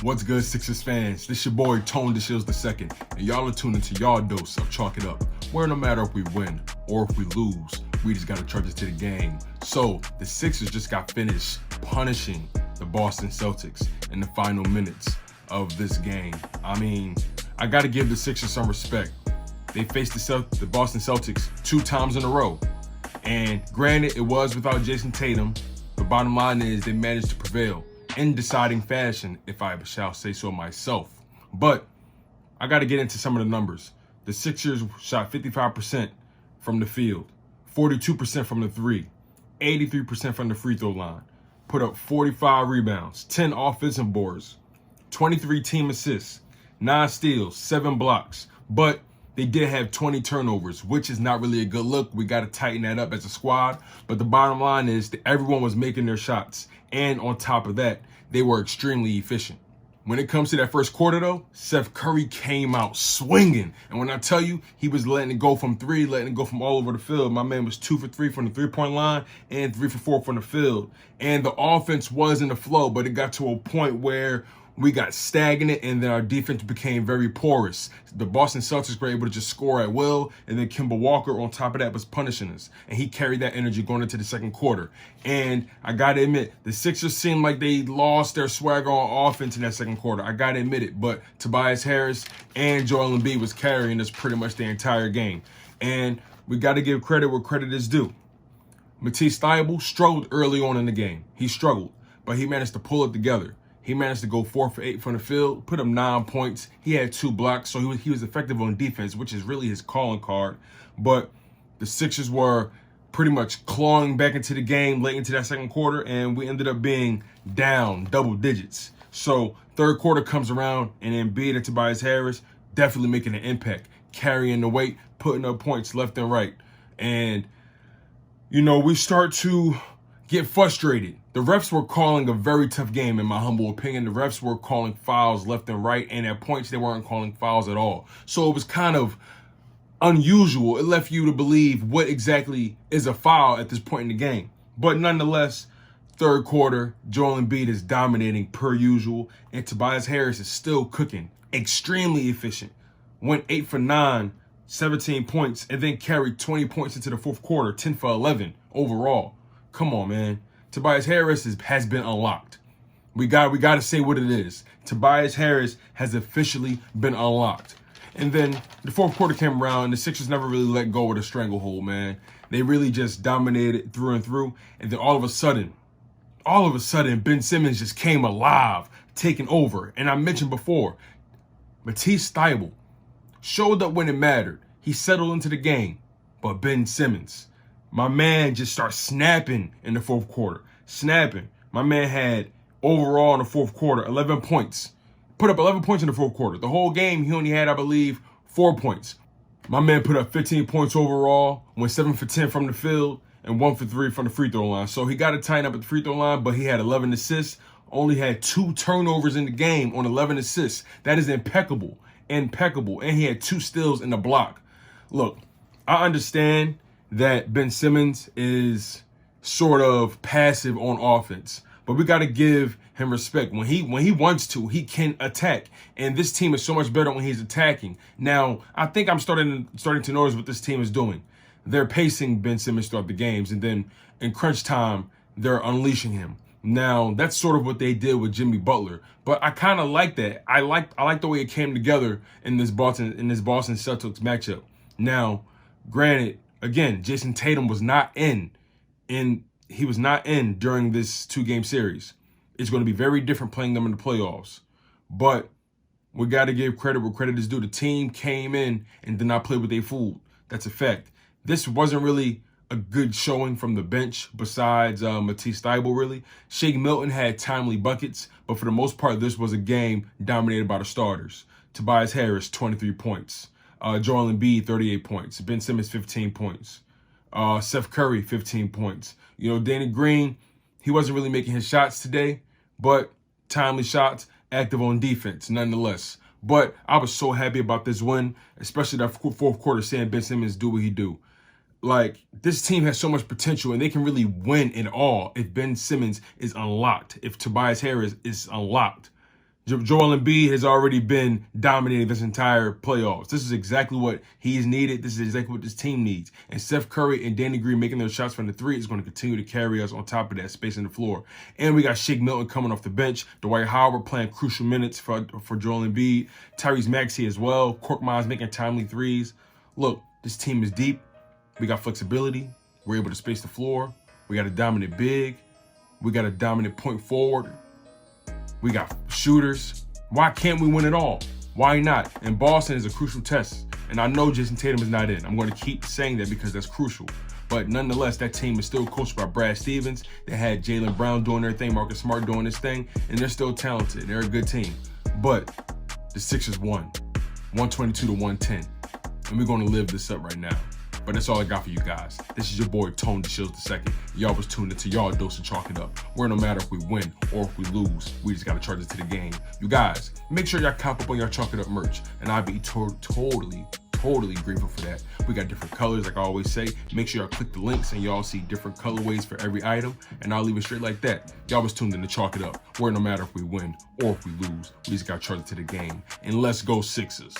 What's good, Sixers fans? This your boy, Tone DeShields II, and y'all are tuned into y'all dose of Chalk It Up, where no matter if we win or if we lose, we just gotta charge it to the game. So, the Sixers just got finished punishing the Boston Celtics in the final minutes of this game. I mean, I gotta give the Sixers some respect. They faced the Boston Celtics 2 times in a row. And granted, it was without Jason Tatum, but bottom line is they managed to prevail in deciding fashion, if I shall say so myself. But I got to get into some of the numbers. The Sixers shot 55% from the field, 42% from the three, 83% from the free throw line, put up 45 rebounds, 10 offensive boards, 23 team assists, 9 steals, 7 blocks. But they did have 20 turnovers, which is not really a good look. We got to tighten that up as a squad. But the bottom line is that everyone was making their shots. And on top of that, they were extremely efficient. When it comes to that first quarter, though, Steph Curry came out swinging. And when I tell you, he was letting it go from 3, letting it go from all over the field. My man was 2 for 3 from the three-point line and 3 for 4 from the field. And the offense was in the flow, but it got to a point where we got stagnant, and then our defense became very porous. The Boston Celtics were able to just score at will, and then Kemba Walker on top of that was punishing us. And he carried that energy going into the second quarter. And I got to admit, the Sixers seemed like they lost their swagger on offense in that second quarter. I got to admit it. But Tobias Harris and Joel Embiid was carrying us pretty much the entire game. And we got to give credit where credit is due. Matisse Thybulle struggled early on in the game. He struggled, but he managed to pull it together. He managed to go 4 for 8 from the field, put up 9 points. He had 2 blocks, so he was effective on defense, which is really his calling card. But the Sixers were pretty much clawing back into the game late into that second quarter, and we ended up being down double digits. So third quarter comes around, and Embiid and Tobias Harris definitely making an impact, carrying the weight, putting up points left and right. And, you know, we start to get frustrated. The refs were calling a very tough game, in my humble opinion. The refs were calling fouls left and right, and at points they weren't calling fouls at all. So it was kind of unusual. It left you to believe what exactly is a foul at this point in the game. But nonetheless, third quarter, Joel Embiid is dominating per usual, and Tobias Harris is still cooking. Extremely efficient. Went 8 for 9, 17 points, and then carried 20 points into the fourth quarter, 10 for 11 overall. Come on, man. Tobias Harris has been unlocked. We got to say what it is. Tobias Harris has officially been unlocked. And then the fourth quarter came around, and the Sixers never really let go of the stranglehold, man. They really just dominated through and through. And then all of a sudden, Ben Simmons just came alive, taking over. And I mentioned before, Matisse Thybulle showed up when it mattered. He settled into the game. But Ben Simmons, my man, just starts snapping in the fourth quarter. Snapping. My man had, overall in the fourth quarter, 11 points. Put up 11 points in the fourth quarter. The whole game, he only had, I believe, 4 points. My man put up 15 points overall, went 7 for 10 from the field, and 1 for 3 from the free throw line. So he got to tighten up at the free throw line, but he had 11 assists, only had 2 turnovers in the game on 11 assists. That is impeccable. Impeccable. And he had 2 steals in the block. Look, I understand that Ben Simmons is sort of passive on offense, but we got to give him respect. When he wants to, he can attack, and this team is so much better when he's attacking. Now, I think I'm starting to notice what this team is doing. They're pacing Ben Simmons throughout the games, and then in crunch time, they're unleashing him. Now, that's sort of what they did with Jimmy Butler, but I kind of like that. I like the way it came together in this Boston Celtics matchup. Now, granted, again, Jason Tatum was not in during this 2-game series. It's going to be very different playing them in the playoffs. But we got to give credit where credit is due. The team came in and did not play with their food. That's a fact. This wasn't really a good showing from the bench besides Matisse Thybulle, really. Shake Milton had timely buckets, but for the most part, this was a game dominated by the starters. Tobias Harris, 23 points. Joel Embiid, 38 points. Ben Simmons, 15 points. Steph Curry, 15 points. You know, Danny Green, he wasn't really making his shots today, but timely shots, active on defense, nonetheless. But I was so happy about this win, especially that fourth quarter, seeing Ben Simmons do what he do. Like, this team has so much potential, and they can really win it all if Ben Simmons is unlocked, if Tobias Harris is unlocked. Joel Embiid has already been dominating this entire playoffs. This is exactly what he's needed. This is exactly what this team needs. And Steph Curry and Danny Green making their shots from the three is going to continue to carry us on top of that space in the floor. And we got Shake Milton coming off the bench. Dwight Howard playing crucial minutes for Joel Embiid. Tyrese Maxey as well. Korkmaz making timely threes. Look, this team is deep. We got flexibility. We're able to space the floor. We got a dominant big. We got a dominant point forward. We got shooters. Why can't we win it all? Why not? And Boston is a crucial test. And I know Jason Tatum is not in. I'm going to keep saying that because that's crucial. But nonetheless, that team is still coached by Brad Stevens. They had Jaylen Brown doing their thing, Marcus Smart doing his thing, and they're still talented. They're a good team. But the Sixers won, 122 to 110. And we're going to live this up right now. But that's all I got for you guys. This is your boy, Tone DeShields II. Y'all was tuned into y'all dose of Chalk It Up. Where no matter if we win or if we lose, we just got to charge it to the game. You guys, make sure y'all cop up on your Chalk It Up merch. And I'd be totally grateful for that. We got different colors, like I always say. Make sure y'all click the links and y'all see different colorways for every item. And I'll leave it straight like that. Y'all was tuned in to Chalk It Up. Where no matter if we win or if we lose, we just got to charge it to the game. And let's go Sixers.